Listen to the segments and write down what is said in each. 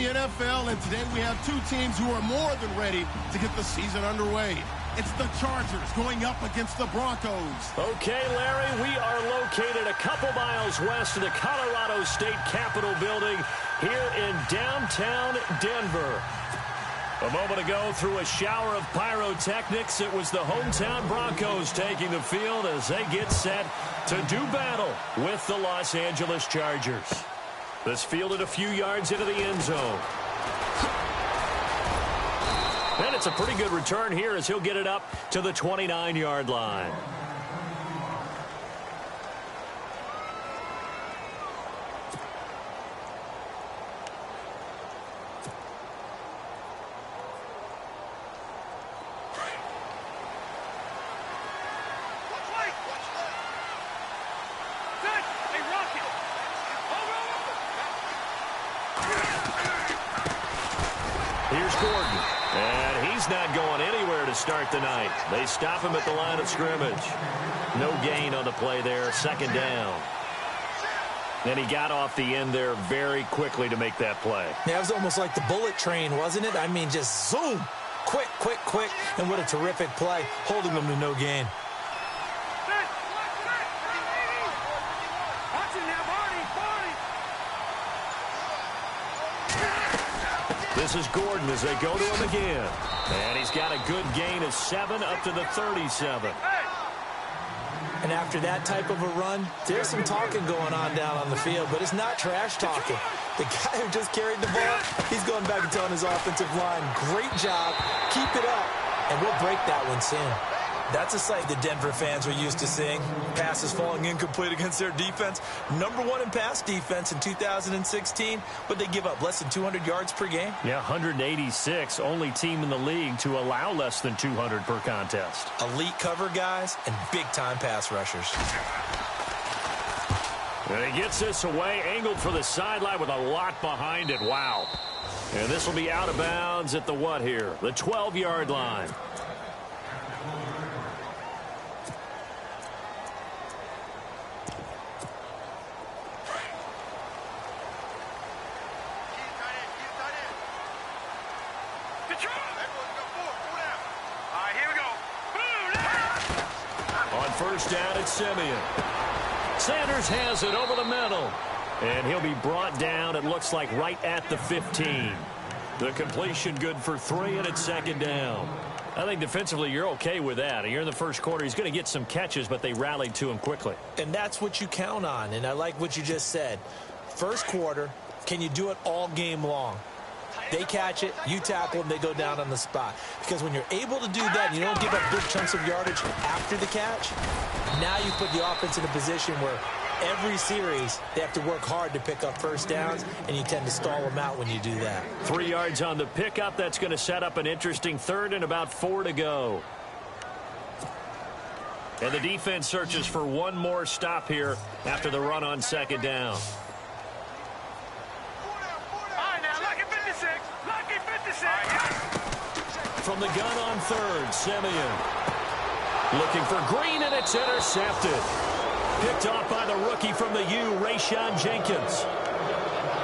the NFL, and today we have two teams who are more than ready to get the season underway. It's the Chargers going up against the Broncos. Okay, Larry, we are located a couple miles west of the Colorado State Capitol building here in downtown Denver. A moment ago, through a shower of pyrotechnics, it was the hometown Broncos taking the field as they get set to do battle with the Los Angeles Chargers. This fielded a few yards into the end zone. And it's a pretty good return here as he'll get it up to the 29-yard line. Here's Gordon. And he's not going anywhere to start the night. They stop him at the line of scrimmage. No gain on the play there. Second down. And he got off the end there very quickly to make that play. Yeah, it was almost like the bullet train, wasn't it? I mean, just zoom. Quick, quick, quick. And what a terrific play, holding them to no gain. This is Gordon as they go to him again. And he's got a good gain of 7 up to the 37. And after that type of a run, there's some talking going on down on the field, but it's not trash talking. The guy who just carried the ball, he's going back and telling his offensive line, great job, keep it up, and we'll break that one soon. That's a sight the Denver fans are used to seeing. Passes falling incomplete against their defense. #1 in pass defense in 2016, but they give up less than 200 yards per game. Yeah, 186. Only team in the league to allow less than 200 per contest. Elite cover guys and big-time pass rushers. And he gets this away, angled for the sideline with a lot behind it. Wow. And this will be out of bounds at the what here? The 12-yard line. First down at Simeon. Sanders has it over the middle. And he'll be brought down, it looks like, right at the 15. The completion good for 3, and it's second down. I think defensively you're okay with that. Here in the first quarter, he's going to get some catches, but they rallied to him quickly. And that's what you count on, and I like what you just said. First quarter, can you do it all game long? They catch it, you tackle them, they go down on the spot. Because when you're able to do that, and you don't give up big chunks of yardage after the catch, now you put the offense in a position where every series they have to work hard to pick up first downs, and you tend to stall them out when you do that. 3 yards on the pickup. That's going to set up an interesting third and about 4 to go. And the defense searches for one more stop here after the run on second down. From the gun on third, Simeon. Looking for Green, and it's intercepted. Picked off by the rookie from the U, Rayshon Jenkins.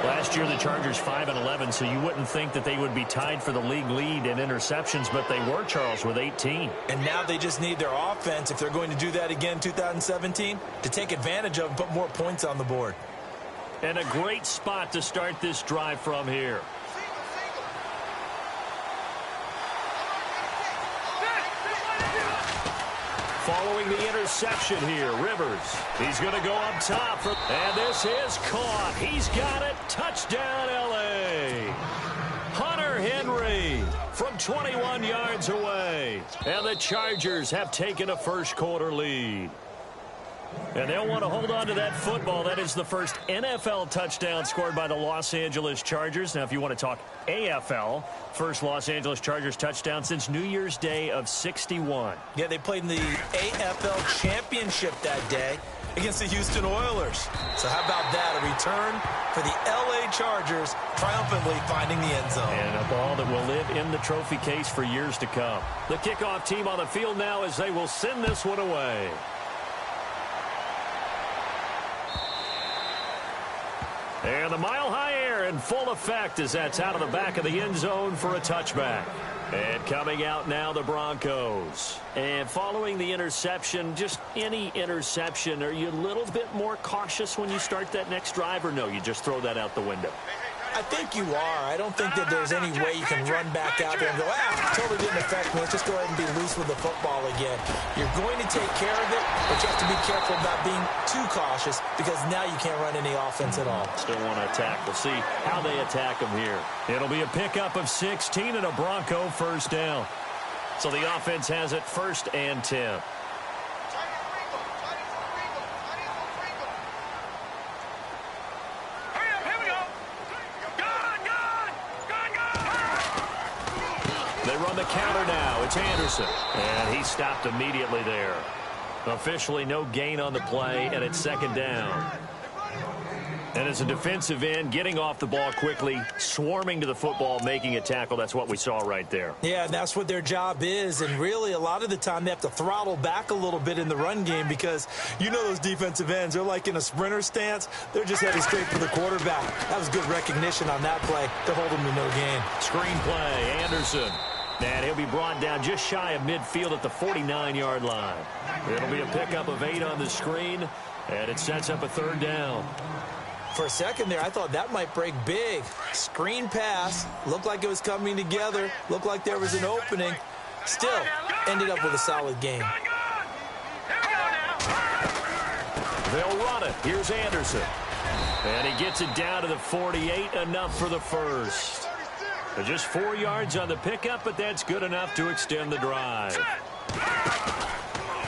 Last year, the Chargers 5-11, so you wouldn't think that they would be tied for the league lead in interceptions, but they were, Charles, with 18. And now they just need their offense, if they're going to do that again 2017, to take advantage of and put more points on the board. And a great spot to start this drive from here. Following the interception here, Rivers. He's going to go up top. And this is caught. He's got it. Touchdown, L.A. Hunter Henry from 21 yards away. And the Chargers have taken a first-quarter lead. And they'll want to hold on to that football. That is the first NFL touchdown scored by the Los Angeles Chargers. Now, if you want to talk AFL, first Los Angeles Chargers touchdown since New Year's Day of '61. Yeah, they played in the AFL Championship that day against the Houston Oilers. So how about that? A return for the L.A. Chargers triumphantly finding the end zone. And a ball that will live in the trophy case for years to come. The kickoff team on the field now as they will send this one away. And the mile-high air in full effect as that's out of the back of the end zone for a touchback. And coming out now, the Broncos. And following the interception, just any interception, are you a little bit more cautious when you start that next drive, or no, you just throw that out the window? I think you are. I don't think that there's any way you can run back out there and go, totally didn't affect me. Let's just go ahead and be loose with the football again. You're going to take care of it, but you have to be careful about being too cautious because now you can't run any offense at all. Still want to attack. We'll see how they attack them here. It'll be a pickup of 16 and a Bronco first down. So the offense has it 1st and 10. They run the counter now. It's Anderson. And he stopped immediately there. Officially no gain on the play, and it's 2nd down. And as a defensive end, getting off the ball quickly, swarming to the football, making a tackle, that's what we saw right there. Yeah, and that's what their job is. And really, a lot of the time, they have to throttle back a little bit in the run game because you know those defensive ends, they're like in a sprinter stance. They're just heading straight for the quarterback. That was good recognition on that play to hold them to no gain. Screen play, Anderson. And he'll be brought down just shy of midfield at the 49-yard line. It'll be a pickup of 8 on the screen, and it sets up a 3rd down. For a second there, I thought that might break big. Screen pass. Looked like it was coming together. Looked like there was an opening. Still, ended up with a solid game. They'll run it. Here's Anderson. And he gets it down to the 48, enough for the first. Just 4 yards on the pickup, but that's good enough to extend the drive.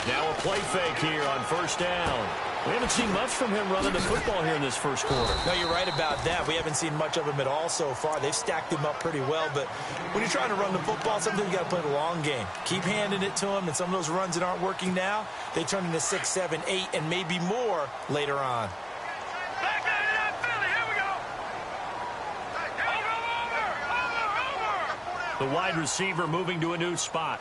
Now a play fake here on 1st down. We haven't seen much from him running the football here in this first quarter. No, you're right about that. We haven't seen much of him at all so far. They've stacked him up pretty well, but when you're trying to run the football, sometimes you got to play the long game. Keep handing it to him, and some of those runs that aren't working now, they turn into 6, 7, 8, and maybe more later on. The wide receiver moving to a new spot.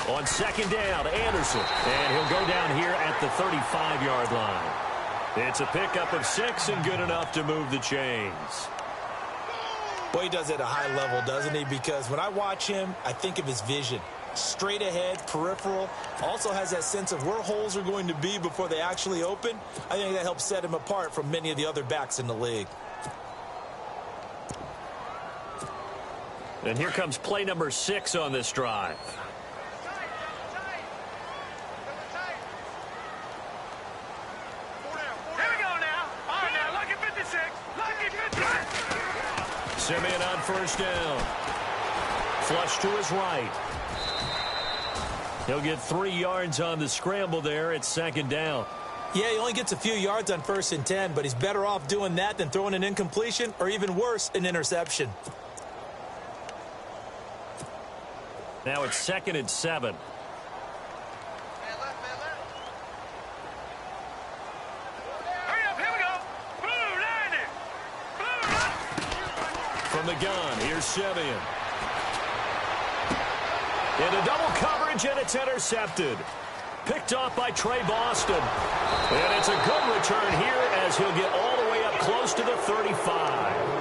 On 2nd down, Anderson. And he'll go down here at the 35-yard line. It's a pickup of 6 and good enough to move the chains. Boy, he does it at a high level, doesn't he? Because when I watch him, I think of his vision. Straight ahead, peripheral. Also has that sense of where holes are going to be before they actually open. I think that helps set him apart from many of the other backs in the league. And here comes play number 6 on this drive. Simeon on 1st down. Flush to his right. He'll get 3 yards on the scramble there at 2nd down. Yeah, he only gets a few yards on 1st and 10, but he's better off doing that than throwing an incompletion or even worse, an interception. Now it's 2nd and 7. From the gun, here's Simeon. Into double coverage, and it's intercepted. Picked off by Trey Boston. And it's a good return here as he'll get all the way up close to the 35.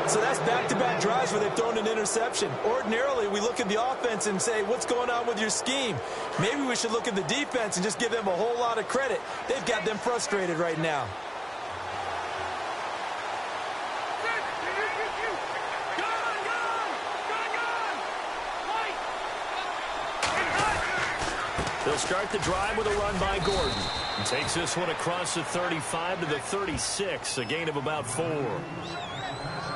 So that's back-to-back drives where they've thrown an interception. Ordinarily, we look at the offense and say, what's going on with your scheme? Maybe we should look at the defense and just give them a whole lot of credit. They've got them frustrated right now. They'll start the drive with a run by Gordon. And takes this one across the 35 to the 36, a gain of about 4.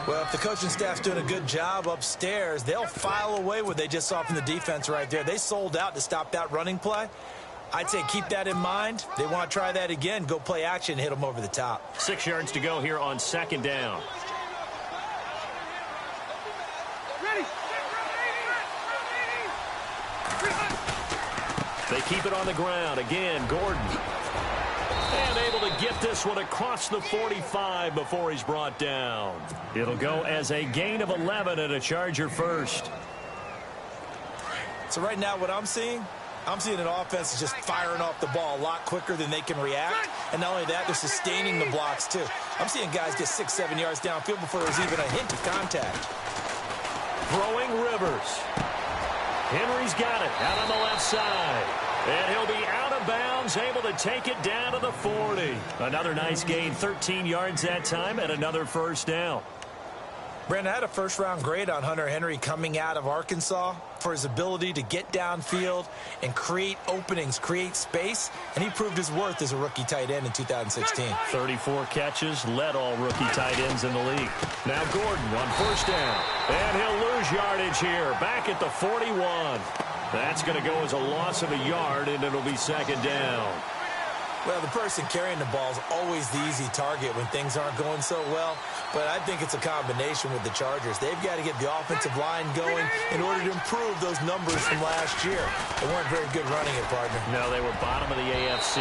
Well, if the coaching staff's doing a good job upstairs, they'll file away what they just saw from the defense right there. They sold out to stop that running play. I'd say keep that in mind. They want to try that again. Go play action, hit them over the top. 6 yards to go here on 2nd down. They keep it on the ground. Again, Gordon. And able to get this one across the 45 before he's brought down. It'll go as a gain of 11 and a Charger first. So right now what I'm seeing I'm seeing an offense that's just firing off the ball a lot quicker than they can react. And not only that, they're sustaining the blocks, too. I'm seeing guys get 6-7 yards downfield before there's even a hint of contact. Throwing Rivers. Henry's got it out on the left side. And he'll be out of bounds, able to take it down to the 40. Another nice gain, 13 yards that time, and another first down. Brandon, I had a first-round grade on Hunter Henry coming out of Arkansas for his ability to get downfield and create openings, create space, and he proved his worth as a rookie tight end in 2016. 34 catches, led all rookie tight ends in the league. Now Gordon on first down, and he'll lose yardage here, back at the 41. That's going to go as a loss of a yard, and it'll be second down. Well, the person carrying the ball is always the easy target when things aren't going so well. But I think it's a combination with the Chargers. They've got to get the offensive line going in order to improve those numbers from last year. They weren't very good running it, partner. No, they were bottom of the AFC,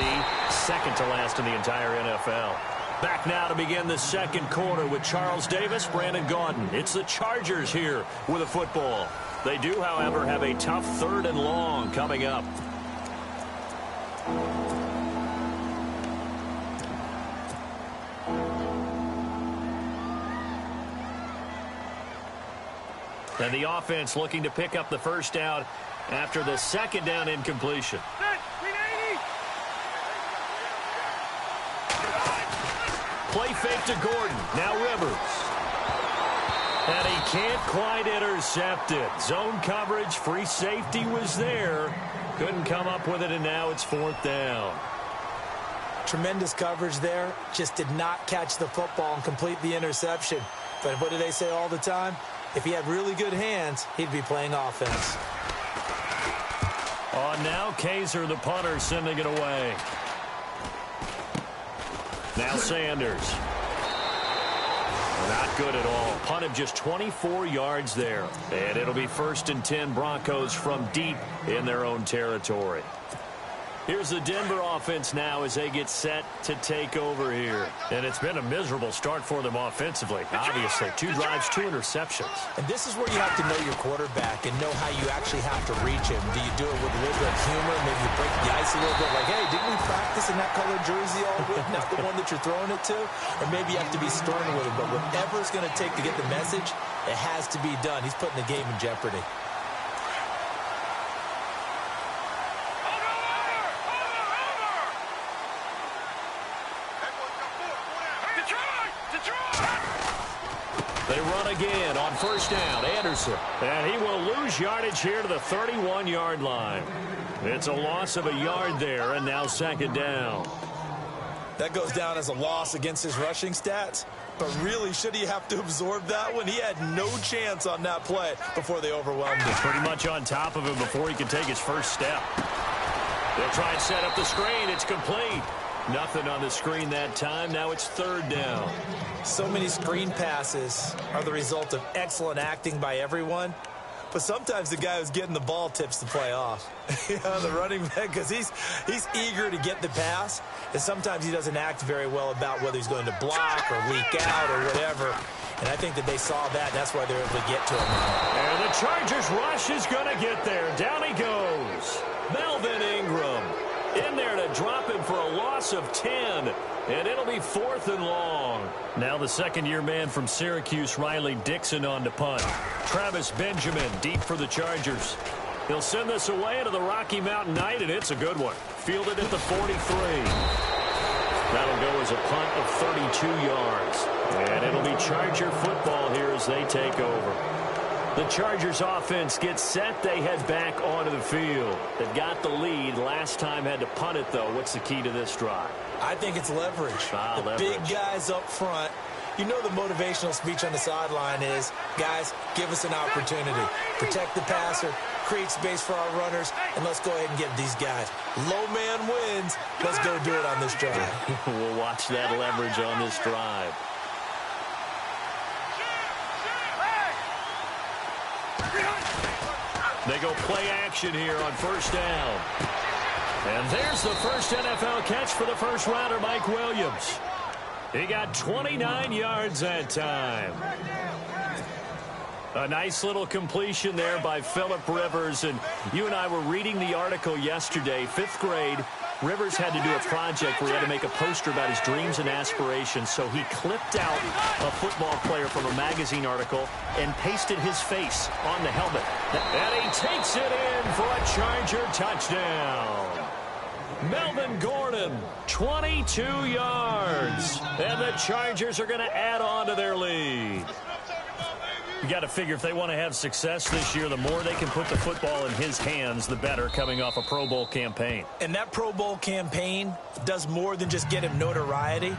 second to last in the entire NFL. Back now to begin the second quarter with Charles Davis, Brandon Gaudin. It's the Chargers here with a football. They do, however, have a tough 3rd and long coming up. And the offense looking to pick up the first down after the second down incompletion. Play fake to Gordon. Now Rivers. And he can't quite intercept it. Zone coverage, free safety was there. Couldn't come up with it, and now it's 4th down. Tremendous coverage there. Just did not catch the football and complete the interception. But what do they say all the time? If he had really good hands, he'd be playing offense. On now, Kaiser, the punter, sending it away. Now Sanders. Not good at all. Punt of just 24 yards there. And it'll be 1st and 10 Broncos from deep in their own territory. Here's the Denver offense now as they get set to take over here. And it's been a miserable start for them offensively. Obviously, 2 drives, 2 interceptions. And this is where you have to know your quarterback and know how you actually have to reach him. Do you do it with a little bit of humor? Maybe you break the ice a little bit like, hey, didn't we practice in that colored jersey all week? Not the one that you're throwing it to? Or maybe you have to be stern with him. But whatever it's going to take to get the message, it has to be done. He's putting the game in jeopardy. They run again on first down. Anderson. And he will lose yardage here to the 31-yard line. It's a loss of a yard there, and now second down. That goes down as a loss against his rushing stats. But really, should he have to absorb that one? He had no chance on that play before they overwhelmed him. Pretty much on top of him before he could take his first step. They'll try and set up the screen. It's complete. Nothing on the screen that time. Now it's 3rd down. So many screen passes are the result of excellent acting by everyone. But sometimes the guy who's getting the ball tips the play off. The running back, because he's eager to get the pass. And sometimes he doesn't act very well about whether he's going to block or leak out or whatever. And I think that they saw that. That's why they're able to get to him. And the Chargers rush is going to get there. Down he goes. Melvin Ingram in there to drop him for a loss of 10. And it'll be 4th and long. Now the second-year man from Syracuse, Riley Dixon, on to punt. Travis Benjamin deep for the Chargers. He'll send this away into the Rocky Mountain Night, and it's a good one. Fielded at the 43. That'll go as a punt of 32 yards. And it'll be Charger football here as they take over. The Chargers offense gets set. They head back onto the field. They've got the lead. Last time had to punt it, though. What's the key to this drive? I think it's leverage. The big guys up front. You know the motivational speech on the sideline is, guys, give us an opportunity. Protect the passer, create space for our runners, and let's go ahead and get these guys. Low man wins. Let's go do it on this drive. We'll watch that leverage on this drive. They go play action here on first down. And there's the first NFL catch for the first rounder, Mike Williams. He got 29 yards that time. A nice little completion there by Phillip Rivers. And you and I were reading the article yesterday, 5th grade. Rivers had to do a project where he had to make a poster about his dreams and aspirations. So he clipped out a football player from a magazine article and pasted his face on the helmet. And he takes it in for a Charger touchdown. Melvin Gordon, 22 yards. And the Chargers are going to add on to their lead. You got to figure if they want to have success this year, the more they can put the football in his hands, the better, coming off a Pro Bowl campaign. And that Pro Bowl campaign does more than just get him notoriety.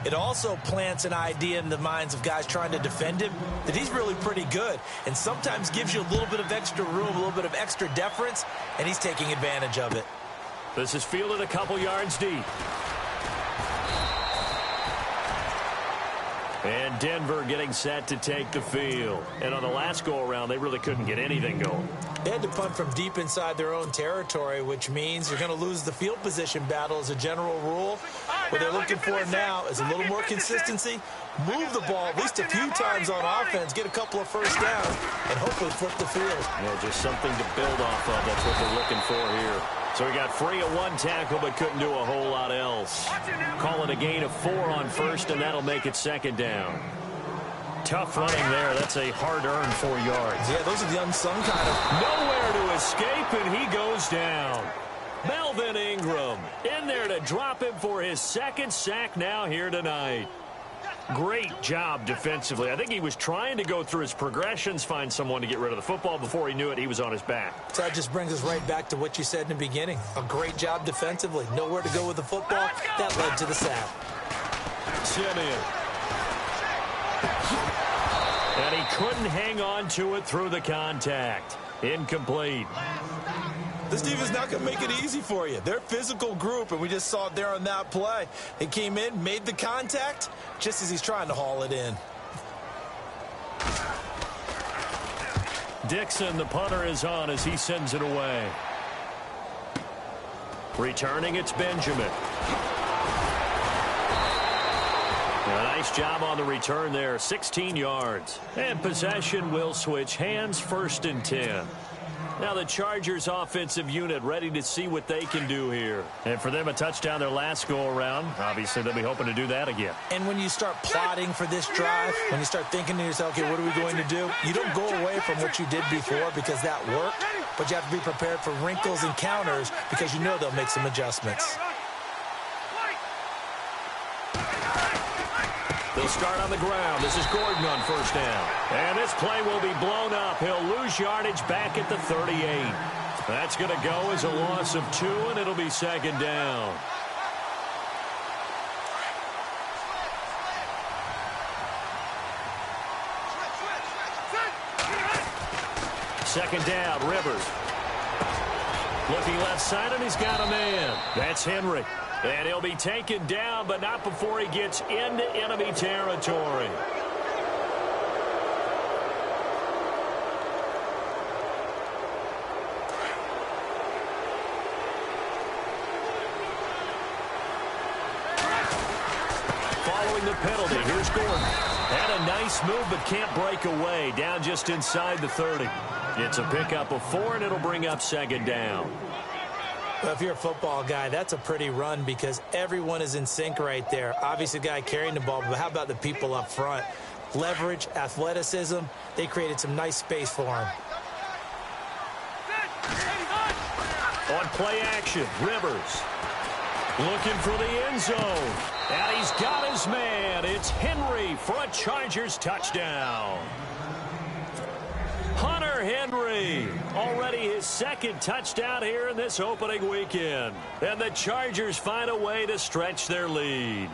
It also plants an idea in the minds of guys trying to defend him that he's really pretty good, and sometimes gives you a little bit of extra room, a little bit of extra deference, and he's taking advantage of it. This is fielded a couple yards deep. And Denver getting set to take the field. And on the last go-around, they really couldn't get anything going. They had to punt from deep inside their own territory, which means you're going to lose the field position battle as a general rule. What they're looking for now is a little more consistency, move the ball at least a few times on offense, get a couple of first downs, and hopefully flip the field. Yeah, just something to build off of. That's what they're looking for here. So he got free of one tackle but couldn't do a whole lot else. Call it a gain of 4 on first, and that'll make it 2nd down. Tough running there. That's a hard-earned 4 yards. Yeah, those are the unsung kind of. Nowhere to escape, and he goes down. Melvin Ingram in there to drop him for his 2nd sack now here tonight. Great job defensively. I think he was trying to go through his progressions, find someone to get rid of the football. Before he knew it, he was on his back. So that just brings us right back to what you said in the beginning. A great job defensively. Nowhere to go with the football. That led to the sack. Simeon. And he couldn't hang on to it through the contact. Incomplete. This defense is not going to make it easy for you. They're a physical group, and we just saw it there on that play. He came in, made the contact, just as he's trying to haul it in. Dixon, the punter, is on as he sends it away. Returning, it's Benjamin. A nice job on the return there, 16 yards. And possession will switch hands, 1st and 10. Now the Chargers offensive unit ready to see what they can do here. And for them, a touchdown their last go-around. Obviously, they'll be hoping to do that again. And when you start plotting for this drive, when you start thinking to yourself, okay, what are we going to do? You don't go away from what you did before because that worked, but you have to be prepared for wrinkles and counters because you know they'll make some adjustments. They'll start on the ground. This is Gordon on 1st down. And this play will be blown up. He'll lose yardage back at the 38. That's going to go as a loss of 2, and it'll be 2nd down. Second down, Rivers. Looking left side, and he's got a man. That's Henry. And he'll be taken down, but not before he gets into enemy territory. Following the penalty, here's Gordon. Had a nice move, but can't break away. Down just inside the 30. It's a pickup of 4, and it'll bring up 2nd down. Well, if you're a football guy, that's a pretty run because everyone is in sync right there. Obviously, the guy carrying the ball, but how about the people up front? Leverage, athleticism, they created some nice space for him. On play action, Rivers looking for the end zone. And he's got his man. It's Henry for a Chargers touchdown. Hunter Henry, already his 2nd touchdown here in this opening weekend. And the Chargers find a way to stretch their lead.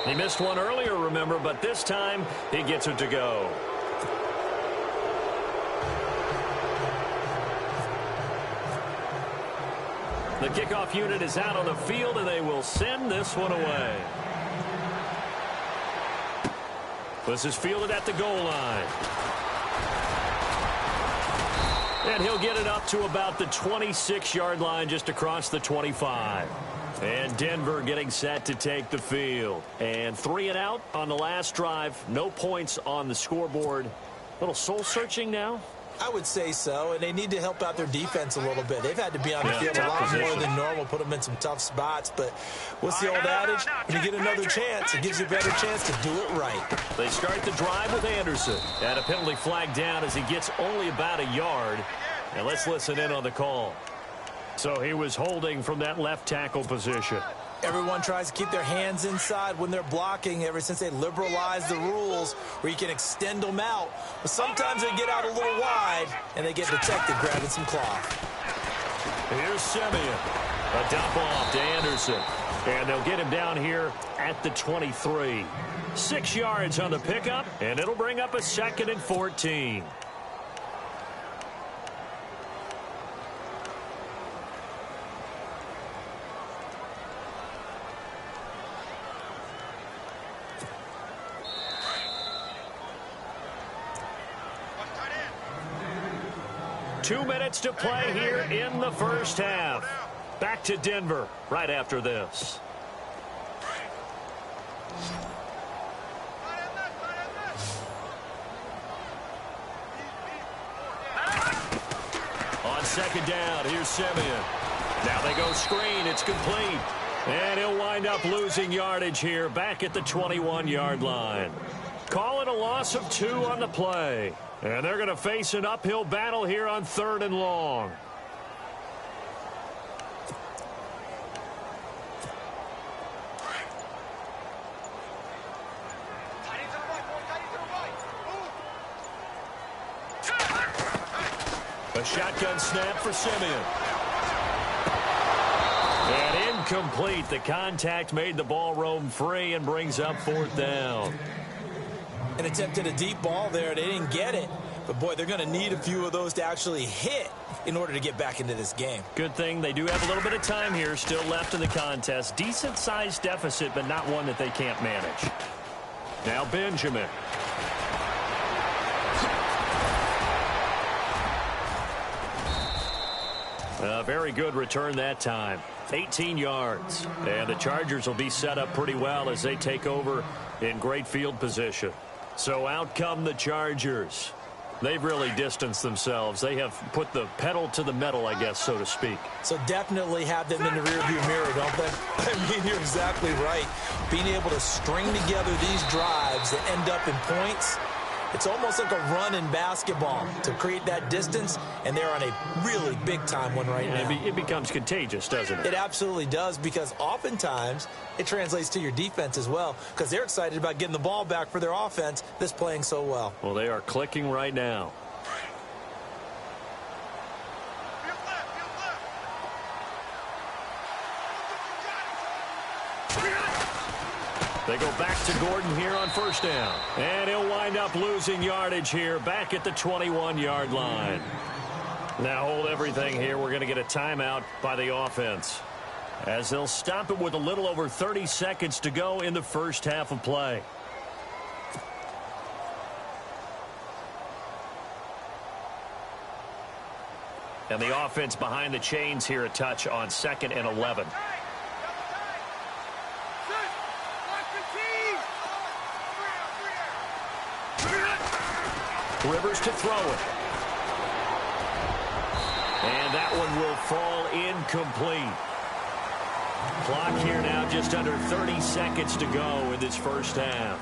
He missed one earlier, remember, but this time he gets it to go. The kickoff unit is out on the field, and they will send this one away. This is fielded at the goal line. And he'll get it up to about the 26-yard line, just across the 25. And Denver getting set to take the field. And 3 and out on the last drive. No points on the scoreboard. A little soul-searching now? I would say so, and they need to help out their defense a little bit. They've had to be on the field a lot more than normal, put them in some tough spots. But what's the old adage? When you get another chance, it gives you a better chance to do it right. They start the drive with Anderson. And a penalty flag down as he gets only about a yard. And let's listen in on the call. So he was holding from that left tackle position. Everyone tries to keep their hands inside when they're blocking ever since they liberalized the rules where you can extend them out. But sometimes they get out a little wide and they get detected grabbing some cloth. Here's Simeon. A dump off to Anderson. And they'll get him down here at the 23. 6 yards on the pickup, and it'll bring up a 2nd and 14. Two minutes to play here in the first half. Back to Denver right after this. On 2nd down, here's Simeon. Now they go screen. It's complete. And he'll wind up losing yardage here back at the 21-yard line. Call it a loss of 2 on the play. And they're going to face an uphill battle here on 3rd and long. A shotgun snap for Simeon. And incomplete. The contact made the ball roam free and brings up 4th down. An attempt at a deep ball there. They didn't get it. But, boy, they're going to need a few of those to actually hit in order to get back into this game. Good thing they do have a little bit of time here still left in the contest. Decent-sized deficit, but not one that they can't manage. Now Benjamin. A very good return that time. 18 yards. And the Chargers will be set up pretty well as they take over in great field position. So out come the Chargers. They've really distanced themselves. They have put the pedal to the metal, I guess, so to speak. So definitely have them in the rearview mirror, don't they? I mean, you're exactly right. Being able to string together these drives that end up in points, it's almost like a run in basketball to create that distance, and they're on a really big-time one right now. It becomes contagious, doesn't it? It absolutely does, because oftentimes it translates to your defense as well, because they're excited about getting the ball back for their offense that's playing so well. Well, they are clicking right now. They go back to Gordon here on 1st down. And he'll wind up losing yardage here back at the 21-yard line. Now hold everything here. We're going to get a timeout by the offense, as they'll stop it with a little over 30 seconds to go in the first half of play. And the offense behind the chains here a touch on 2nd and 11. Rivers to throw it. And that one will fall incomplete. Clock here now just under 30 seconds to go in this first half.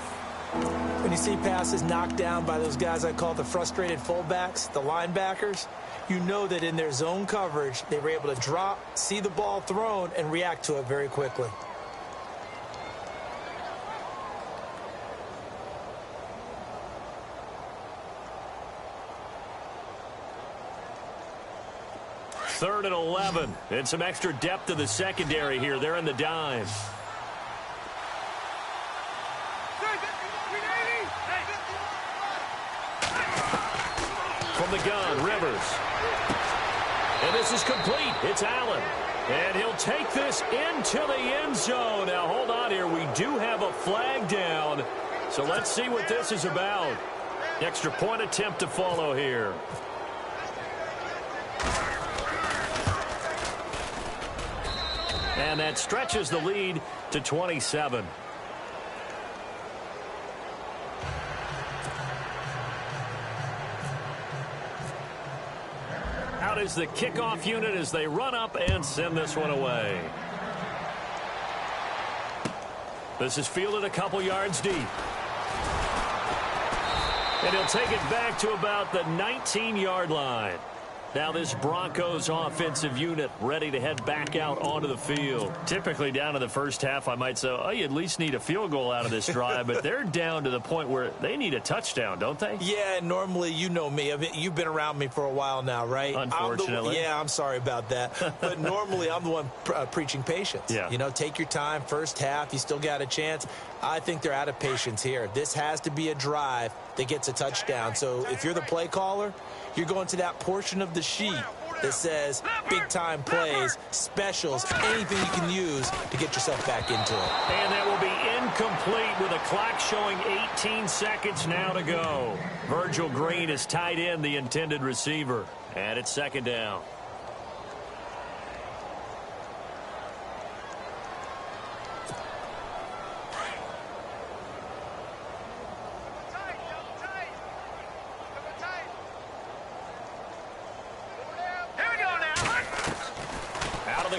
When you see passes knocked down by those guys I call the frustrated fullbacks, the linebackers, you know that in their zone coverage, they were able to drop, see the ball thrown, and react to it very quickly. Third and 11, and some extra depth to the secondary here. They're in the dime. From the gun, Rivers. And this is complete. It's Allen. And he'll take this into the end zone. Now, hold on here. We do have a flag down. So let's see what this is about. Extra point attempt to follow here. And that stretches the lead to 27. Out is the kickoff unit as they run up and send this one away. This is fielded a couple yards deep. And he'll take it back to about the 19-yard line. Now this Broncos offensive unit ready to head back out onto the field. Typically down in the first half, I might say, oh, you at least need a field goal out of this drive. But they're down to the point where they need a touchdown, don't they? Yeah, normally, you know me. I mean, you've been around me for a while now, right? Unfortunately. I'm sorry about that. But normally, I'm the one preaching patience. Yeah. You know, take your time. First half, you still got a chance. I think they're out of patience here. This has to be a drive that gets a touchdown. So if you're the play caller, you're going to that portion of the sheet that says big-time plays, specials, anything you can use to get yourself back into it. And that will be incomplete with a clock showing 18 seconds now to go. Virgil Green is tied in the intended receiver. And it's second down.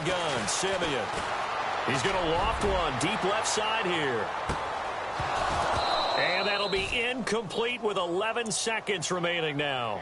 Gun, Simeon. He's going to loft one deep left side here. And that'll be incomplete with 11 seconds remaining now.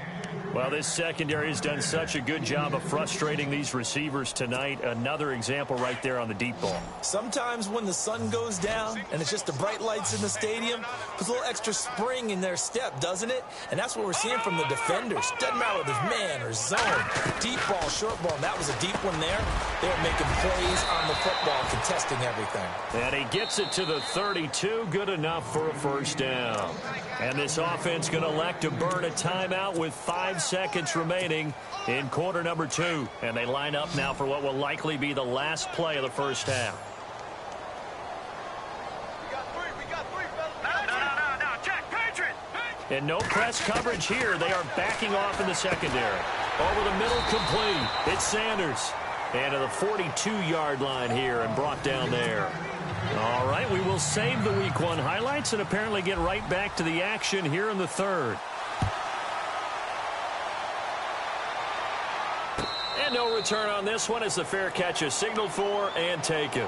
Well, this secondary has done such a good job of frustrating these receivers tonight. Another example right there on the deep ball. Sometimes when the sun goes down and it's just the bright lights in the stadium, there's a little extra spring in their step, doesn't it? And that's what we're seeing from the defenders. Doesn't matter whether it's man or zone, deep ball, short ball. And that was a deep one there. They're making plays on the football, contesting everything. And he gets it to the 32. Good enough for a first down. And this offense going to elect to burn a timeout with 5 seconds remaining in quarter number 2. And they line up now for what will likely be the last play of the first half. And no press coverage here. They are backing off in the secondary. Over the middle, complete. It's Sanders. And to the 42-yard line here and brought down there. All right, we will save the Week 1 highlights and apparently get right back to the action here in the third. And no return on this one as the fair catch is signaled for and taken.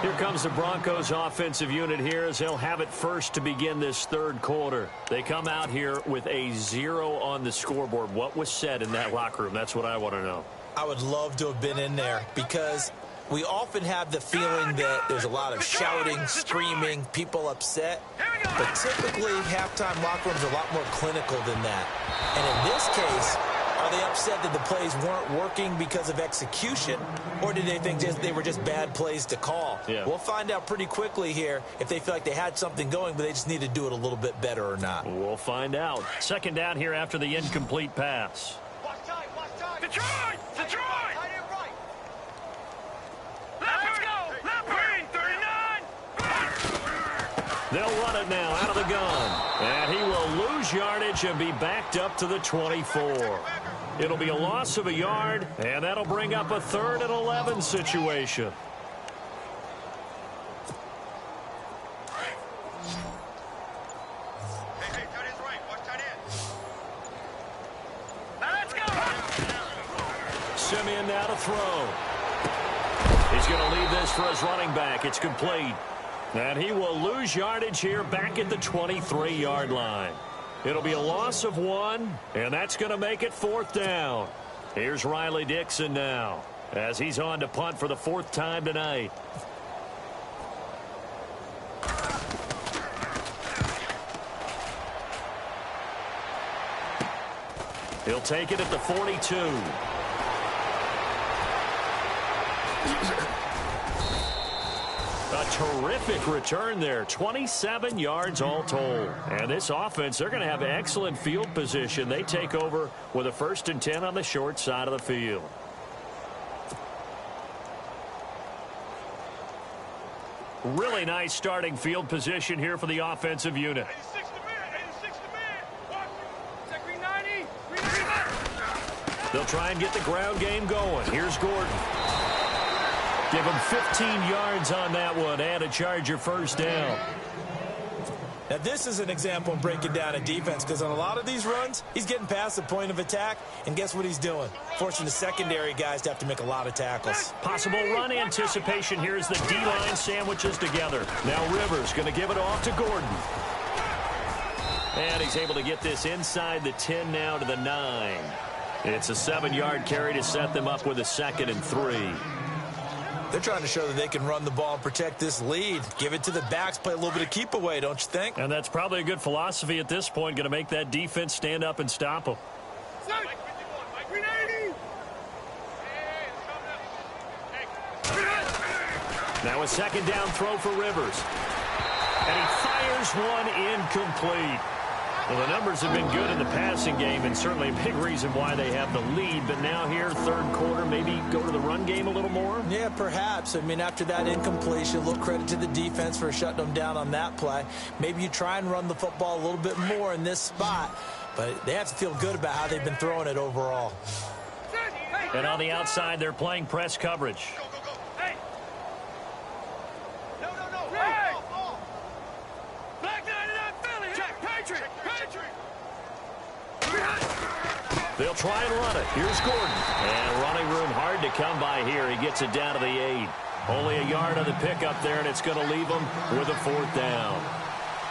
Here comes the Broncos offensive unit here as they'll have it first to begin this third quarter. They come out here with a 0 on the scoreboard. What was said in that locker room? That's what I want to know. I would love to have been in there because we often have the feeling that there's a lot of shouting, screaming, people upset. But typically, halftime locker rooms are a lot more clinical than that. And in this case, are they upset that the plays weren't working because of execution, or did they think they were just bad plays to call? Yeah. We'll find out pretty quickly here if they feel like they had something going, but they just need to do it a little bit better or not. We'll find out. Second down here after the incomplete pass. Detroit! Detroit! Let's go! Green, 39! They'll run it now out of the gun. And he will lose yardage and be backed up to the 24. It'll be a loss of a yard, and that'll bring up a 3rd and 11 situation. Simeon now to throw. He's going to leave this for his running back. It's complete. And he will lose yardage here back at the 23-yard line. It'll be a loss of 1, and that's going to make it 4th down. Here's Riley Dixon now as he's on to punt for the 4th time tonight. He'll take it at the 42. A terrific return there. 27 yards all told. And this offense, they're going to have excellent field position. They take over with a 1st and 10 on the short side of the field. Really nice starting field position here for the offensive unit. They'll try and get the ground game going. Here's Gordon. Give him 15 yards on that one and a Charger first down. Now, this is an example of breaking down a defense because on a lot of these runs, he's getting past the point of attack, and guess what he's doing? Forcing the secondary guys to have to make a lot of tackles. Possible run anticipation here as the D-line sandwiches together. Now Rivers going to give it off to Gordon. And he's able to get this inside the 10 now to the 9. It's a 7-yard carry to set them up with a 2nd and 3. They're trying to show that they can run the ball and protect this lead. Give it to the backs, play a little bit of keep away, don't you think? And that's probably a good philosophy at this point, going to make that defense stand up and stop them. Now a 2nd down throw for Rivers. And he fires one incomplete. Well, the numbers have been good in the passing game, and certainly a big reason why they have the lead. But now here, 3rd quarter, maybe go to the run game a little more? Yeah, perhaps. I mean, after that incompletion, a little credit to the defense for shutting them down on that play. Maybe you try and run the football a little bit more in this spot, but they have to feel good about how they've been throwing it overall. And on the outside, they're playing press coverage. They'll try and run it. Here's Gordon. And running room hard to come by here. He gets it down to the 8. Only a yard on the pickup there, and it's going to leave them with a 4th down.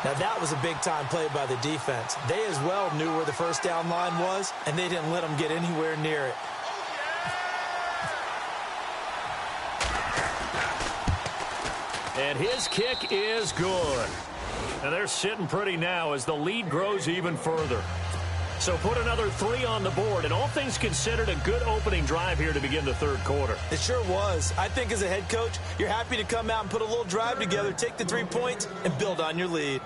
Now, that was a big-time play by the defense. They as well knew where the first down line was, and they didn't let them get anywhere near it. And his kick is good. And they're sitting pretty now as the lead grows even further. So put another 3 on the board, and all things considered, a good opening drive here to begin the 3rd quarter. It sure was. I think as a head coach, you're happy to come out and put a little drive together, take the 3 points, and build on your lead.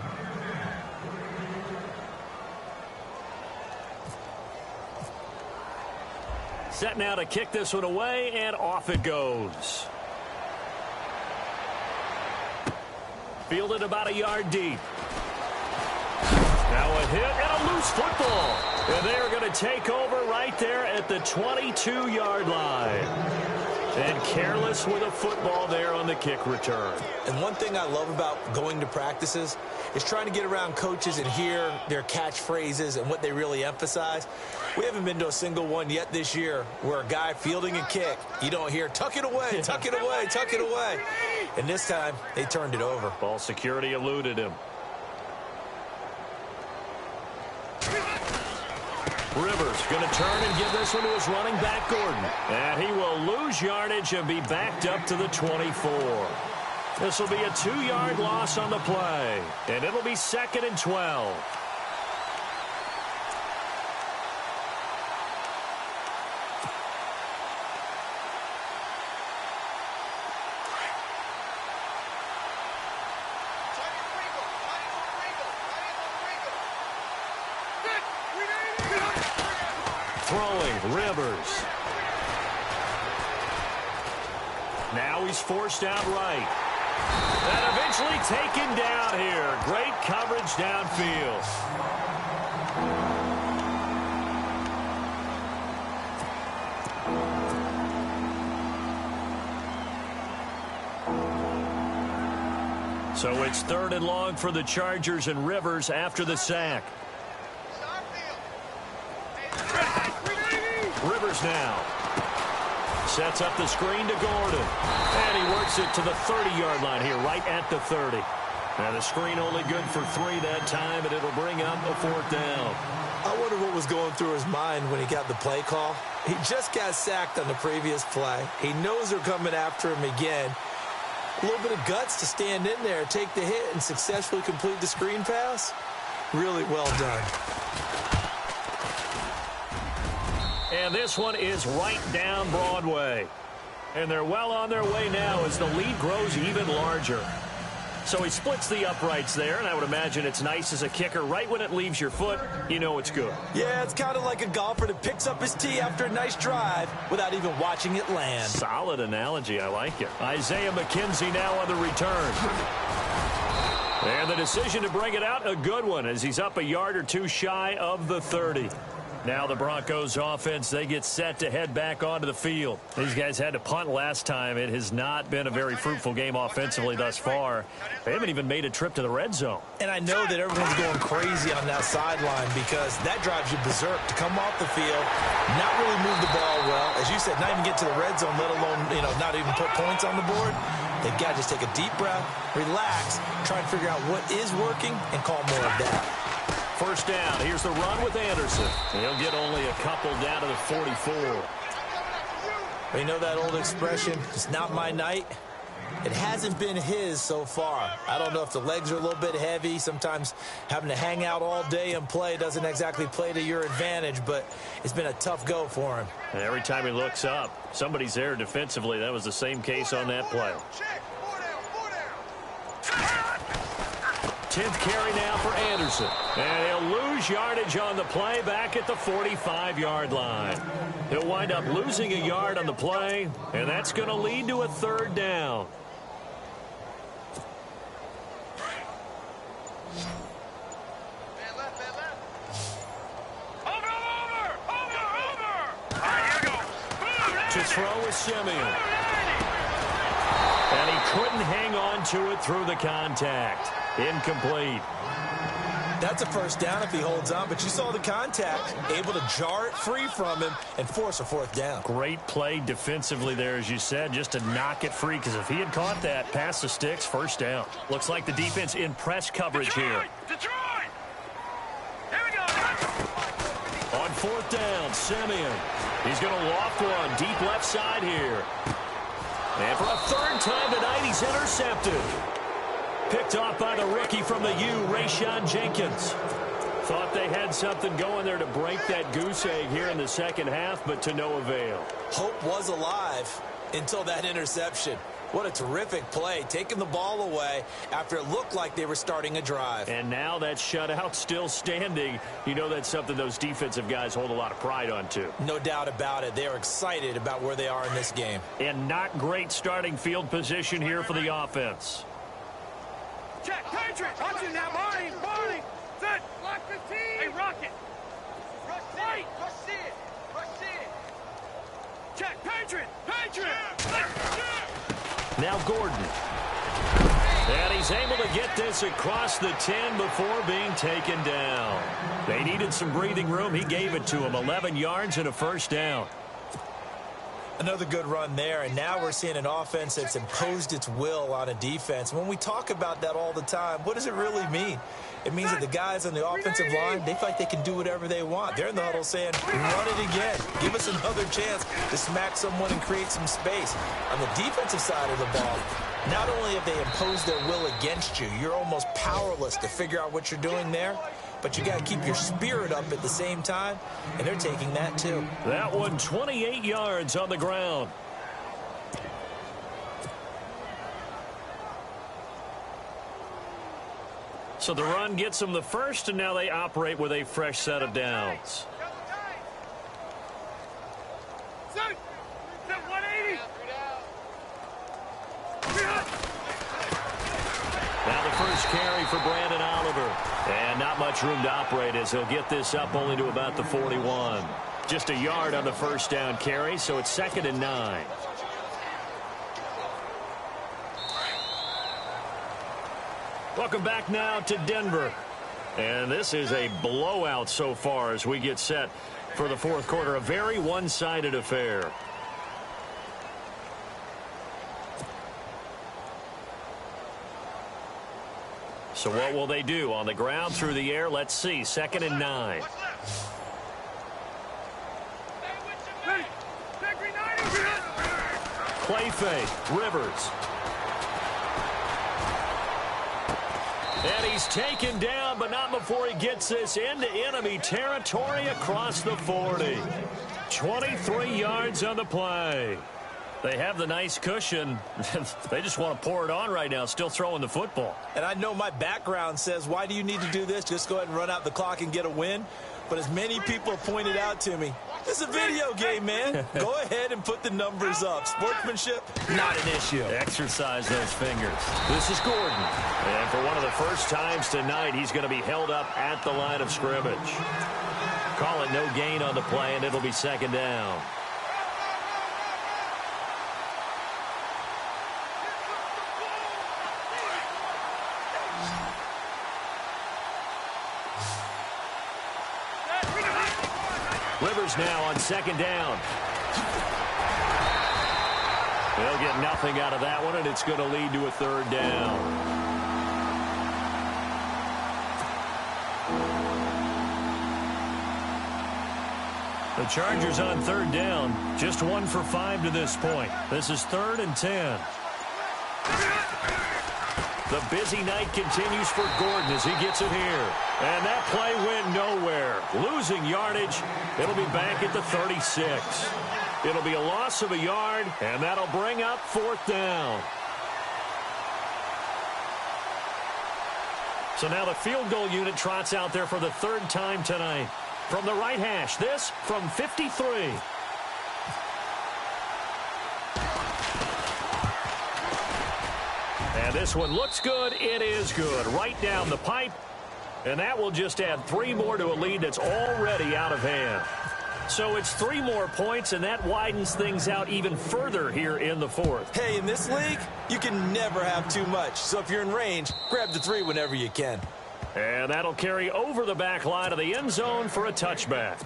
Set now to kick this one away, and off it goes. Fielded about a yard deep. Now a hit and a loose football. And they are going to take over right there at the 22-yard line. And careless with a football there on the kick return. And one thing I love about going to practices is trying to get around coaches and hear their catchphrases and what they really emphasize. We haven't been to a single one yet this year where a guy fielding a kick, you don't hear, tuck it away, tuck it away, tuck it away. And this time, they turned it over. Ball security eluded him. Rivers going to turn and give this one to his running back, Gordon. And he will lose yardage and be backed up to the 24. This will be a 2-yard loss on the play. And it'll be 2nd and 12. Throwing, Rivers. Now he's forced out right. And eventually taken down here. Great coverage downfield. So it's 3rd and long for the Chargers, and Rivers after the sack. Rivers now sets up the screen to Gordon, and he works it to the 30-yard line here, right at the 30. And the screen only good for 3 that time, and it'll bring up a 4th down. I wonder what was going through his mind when he got the play call. He just got sacked on the previous play. He knows they're coming after him again. A little bit of guts to stand in there, take the hit, and successfully complete the screen pass. Really well done. And this one is right down Broadway. And they're well on their way now as the lead grows even larger. So he splits the uprights there, and I would imagine it's nice as a kicker. Right when it leaves your foot, you know it's good. Yeah, it's kind of like a golfer that picks up his tee after a nice drive without even watching it land. Solid analogy. I like it. Isaiah McKenzie now on the return. And the decision to bring it out, a good one, as he's up a yard or two shy of the 30. Now the Broncos offense, they get set to head back onto the field. These guys had to punt last time. It has not been a very fruitful game offensively thus far. They haven't even made a trip to the red zone. And I know that everyone's going crazy on that sideline because that drives you berserk to come off the field, not really move the ball well. As you said, not even get to the red zone, let alone, not even put points on the board. They've got to just take a deep breath, relax, try and figure out what is working, and call more of that. First down. Here's the run with Anderson. He'll get only a couple down to the 44. You know that old expression, it's not my night? It hasn't been his so far. I don't know if the legs are a little bit heavy. Sometimes having to hang out all day and play doesn't exactly play to your advantage, but it's been a tough go for him. And every time he looks up, somebody's there defensively. That was the same case on that play. 10th carry now for Anderson. And he'll lose yardage on the play back at the 45-yard line. He'll wind up losing a yard on the play, and that's going to lead to a third down. To throw is Simeon. And he couldn't hang on to it through the contact. Incomplete. That's a first down if he holds on, but you saw the contact, able to jar it free from him and force a fourth down. Great play defensively there, as you said, just to knock it free, because if he had caught that, past the sticks, first down. Looks like the defense in press coverage here. Detroit! Here we go! On fourth down, Simeon. He's going to loft one deep left side here. And for a third time tonight, he's intercepted. Picked off by the rookie from the U, Rayshon Jenkins. Thought they had something going there to break that goose egg here in the second half, but to no avail. Hope was alive until that interception. What a terrific play, taking the ball away after it looked like they were starting a drive. And now that shutout still standing. You know that's something those defensive guys hold a lot of pride on, too. No doubt about it. They are excited about where they are in this game. And not great starting field position here for the offense. Check, Patriots! Watch it now, Barney! Barney! Set! Block 15! Hey, Rocket! Rush it! Rush it! Rush it! Check, Patriot! Patriot! Now Gordon. And he's able to get this across the 10 before being taken down. They needed some breathing room. He gave it to him. 11 yards and a first down. Another good run there, and now we're seeing an offense that's imposed its will on a defense. When we talk about that all the time, what does it really mean? It means that the guys on the offensive line, they feel like they can do whatever they want. They're in the huddle saying, run it again. Give us another chance to smack someone and create some space. On the defensive side of the ball, not only have they imposed their will against you, you're almost powerless to figure out what you're doing there, but you got to keep your spirit up at the same time, and they're taking that too. That one 28 yards on the ground. So the run gets them the first, and now they operate with a fresh set of downs. Set! Set 180! Now the first carry for Brandon Oliver. And not much room to operate as he'll get this up only to about the 41. Just a yard on the first down carry, so it's 2nd and 9. Welcome back now to Denver. And this is a blowout so far as we get set for the fourth quarter. A very one-sided affair. So what will they do? On the ground, through the air, let's see. 2nd and 9. Play fake. Rivers. And he's taken down, but not before he gets this into enemy territory across the 40. 23 yards on the play. They have the nice cushion. They just want to pour it on right now, still throwing the football. And I know my background says, why do you need to do this? Just go ahead and run out the clock and get a win. But as many people have pointed out to me, it's a video game, man. Go ahead and put the numbers up. Sportsmanship, not an issue. Exercise those fingers. This is Gordon. And for one of the first times tonight, he's going to be held up at the line of scrimmage. Call it no gain on the play, and it'll be second down. Rivers now on second down. They'll get nothing out of that one, and it's going to lead to a third down. The Chargers on third down, just 1 for 5 to this point. This is 3rd and 10. The busy night continues for Gordon as he gets it here. And that play went nowhere. Losing yardage. It'll be back at the 36. It'll be a loss of a yard, and that'll bring up 4th down. So now the field goal unit trots out there for the 3rd time tonight. From the right hash, this from 53. And this one looks good. It is good. Right down the pipe. And that will just add 3 more to a lead that's already out of hand. So it's 3 more points, and that widens things out even further here in the 4th. Hey, in this league, you can never have too much. So if you're in range, grab the 3 whenever you can. And that'll carry over the back line of the end zone for a touchback.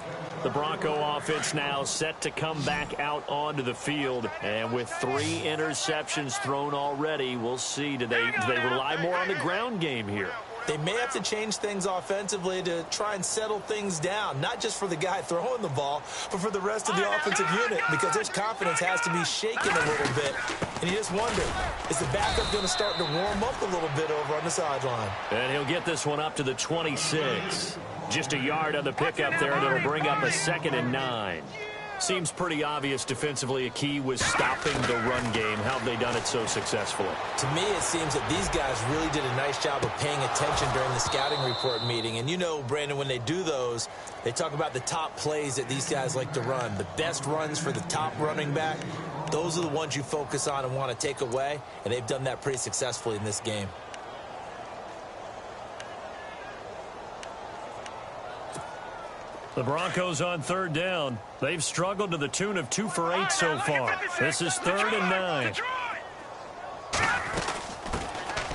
The Bronco offense now set to come back out onto the field. And with 3 interceptions thrown already, we'll see. Do they rely more on the ground game here? They may have to change things offensively to try and settle things down, not just for the guy throwing the ball, but for the rest of the offensive unit, because their confidence has to be shaken a little bit. And you just wonder, is the backup going to start to warm up a little bit over on the sideline? And he'll get this one up to the 26. Just a yard on the pickup there, and it'll bring up a 2nd and 9. Seems pretty obvious defensively a key was stopping the run game. How have they done it so successfully? To me, it seems that these guys really did a nice job of paying attention during the scouting report meeting. And you know, Brandon, when they do those, they talk about the top plays that these guys like to run. The best runs for the top running back, those are the ones you focus on and want to take away. And they've done that pretty successfully in this game. The Broncos on third down. They've struggled to the tune of 2 for 8 so far. This is 3rd and 9.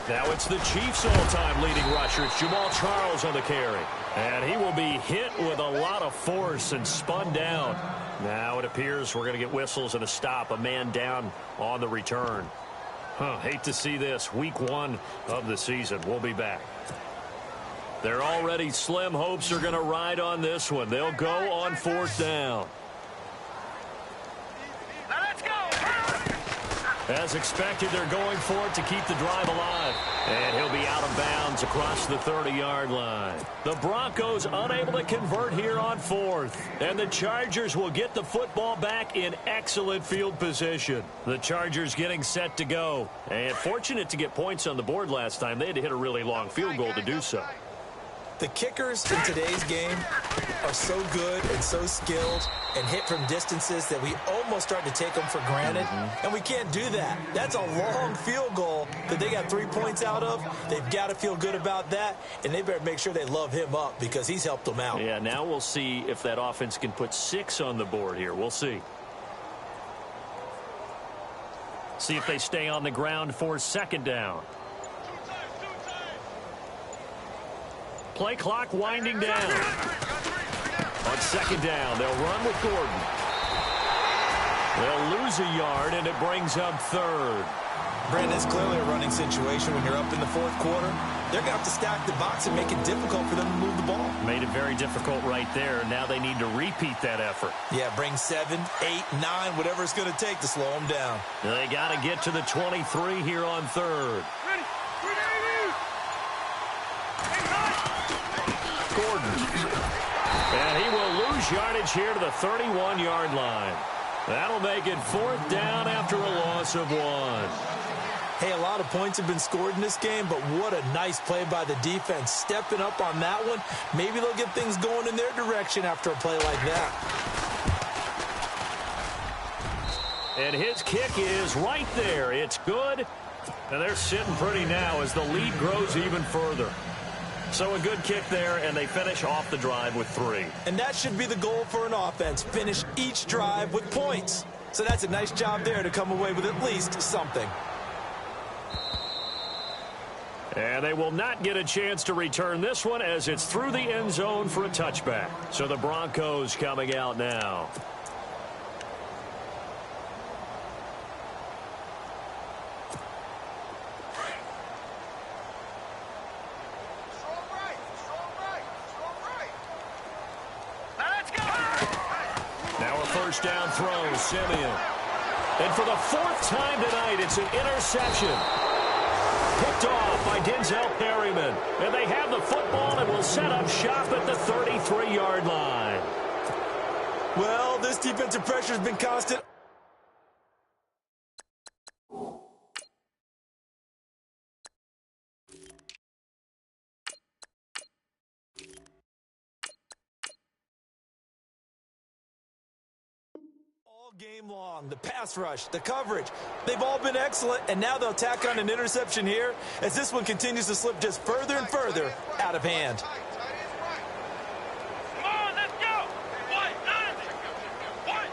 Now it's the Chiefs' all-time leading rusher. It's Jamal Charles on the carry. And he will be hit with a lot of force and spun down. Now it appears we're going to get whistles and a stop. A man down on the return. Hate to see this. Week 1 of the season. We'll be back. They're already slim hopes are going to ride on this one. They'll go on 4th down. Now let's go. As expected, they're going for it to keep the drive alive. And he'll be out of bounds across the 30-yard line. The Broncos unable to convert here on 4th. And the Chargers will get the football back in excellent field position. The Chargers getting set to go. And fortunate to get points on the board last time. They had to hit a really long field goal to do so. The kickers in today's game are so good and so skilled and hit from distances that we almost start to take them for granted. And we can't do that. That's a long field goal that they got 3 points out of. They've got to feel good about that, and they better make sure they love him up because he's helped them out. Yeah, now we'll see if that offense can put 6 on the board here. We'll see. See if they stay on the ground for 2nd down. Play clock winding down. On 2nd down, they'll run with Gordon. They'll lose a yard, and it brings up 3rd. Brandon, it's clearly a running situation when you're up in the 4th quarter. They're going to have to stack the box and make it difficult for them to move the ball. Made it very difficult right there. Now they need to repeat that effort. Yeah, bring 7, 8, 9, whatever it's going to take to slow them down. They got to get to the 23 here on 3rd. Gordon. And he will lose yardage here to the 31-yard line. That'll make it 4th down after a loss of 1. Hey, a lot of points have been scored in this game, but what a nice play by the defense. Stepping up on that one. Maybe they'll get things going in their direction after a play like that. And his kick is right there. It's good. And they're sitting pretty now as the lead grows even further. So a good kick there, and they finish off the drive with 3. And that should be the goal for an offense. Finish each drive with points. So that's a nice job there to come away with at least something. And they will not get a chance to return this one as it's through the end zone for a touchback. So the Broncos coming out now. First down throw, Simeon. And for the 4th time tonight, it's an interception. Picked off by Denzel Perryman. And they have the football and will set up shop at the 33-yard line. Well, this defensive pressure has been constant. Game long, the pass rush, the coverage, they've all been excellent, and now they'll tack on an interception here as this one continues to slip just further and further out of hand. Come on, let's go! One.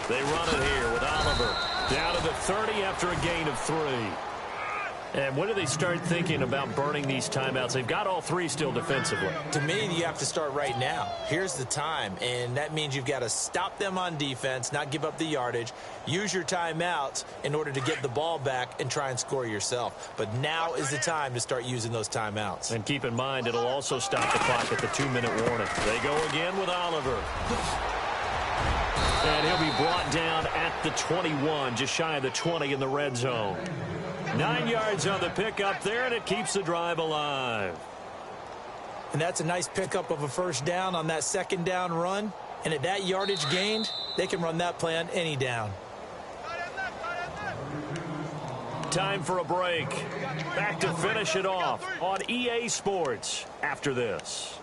They run it here with Oliver. Down to the 30 after a gain of 3. And when do they start thinking about burning these timeouts? They've got all 3 still defensively. To me, you have to start right now. Here's the time, and that means you've got to stop them on defense, not give up the yardage, use your timeouts in order to get the ball back and try and score yourself. But now is the time to start using those timeouts. And keep in mind, it'll also stop the clock at the 2-minute warning. They go again with Oliver. And he'll be brought down at the 21, just shy of the 20 in the red zone. 9 yards on the pickup there, and it keeps the drive alive. And that's a nice pickup of a first down on that second down run. And at that yardage gained, they can run that play on any down. Time for a break. Back to finish it off on EA Sports after this.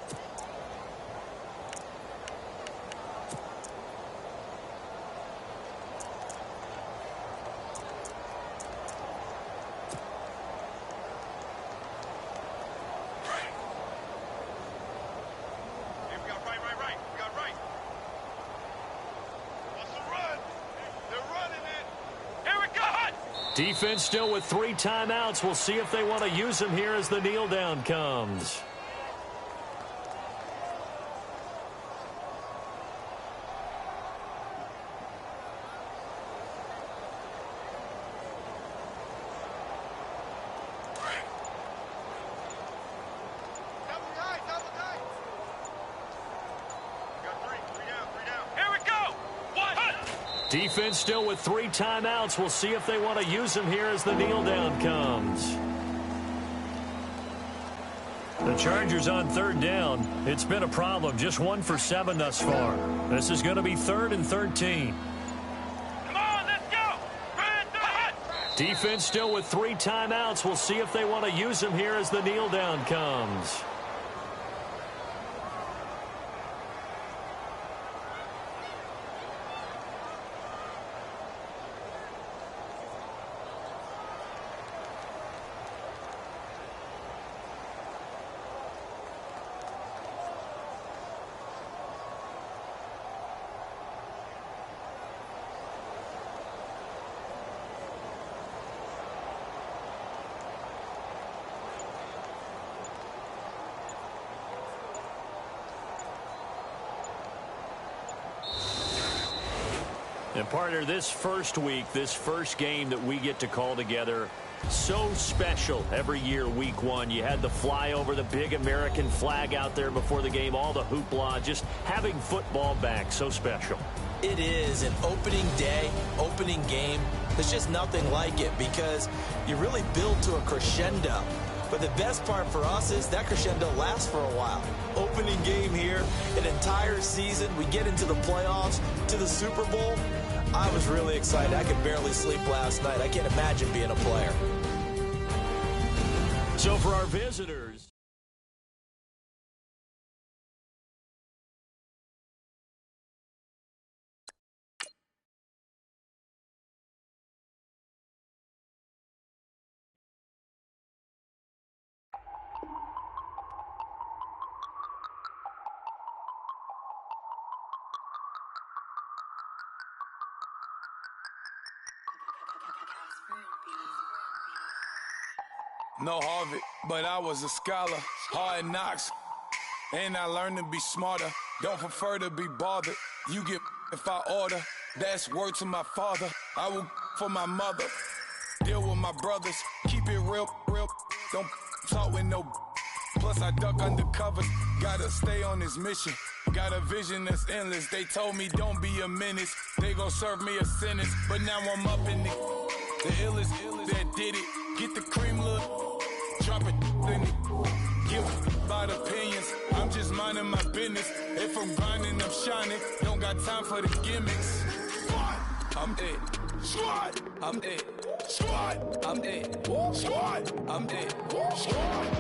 Defense still with 3 timeouts. We'll see if they want to use them here as the kneel down comes. Defense still with 3 timeouts. We'll see if they want to use them here as the kneel down comes. The Chargers on 3rd down. It's been a problem. Just 1 for 7 thus far. This is going to be 3rd and 13. Come on, let's go! Defense still with 3 timeouts. We'll see if they want to use them here as the kneel down comes. And partner, this first week, this first game that we get to call together, so special every year, week 1. You had the flyover, the big American flag out there before the game, all the hoopla, just having football back, so special. It is an opening day, opening game. There's just nothing like it because you really build to a crescendo. But the best part for us is that crescendo lasts for a while. Opening game here, an entire season. We get into the playoffs, to the Super Bowl. I was really excited. I could barely sleep last night. I can't imagine being a player. So for our visitors, no Harvard, but I was a scholar. Hard knocks, and I learned to be smarter. Don't prefer to be bothered. You get if I order. That's word to my father. I will for my mother. Deal with my brothers. Keep it real, real. Don't talk with no. Plus I duck undercover. Gotta stay on this mission. Got a vision that's endless. They told me don't be a menace. They gon' serve me a sentence. But now I'm up in the illest that did it. Get the cream look. Drop it in it. Give about opinions. I'm just minding my business. If I'm grinding, I'm shining. Don't got time for the gimmicks. I'm it. Squad. I'm it. Squad. I'm it. Squad. I'm it. Squad.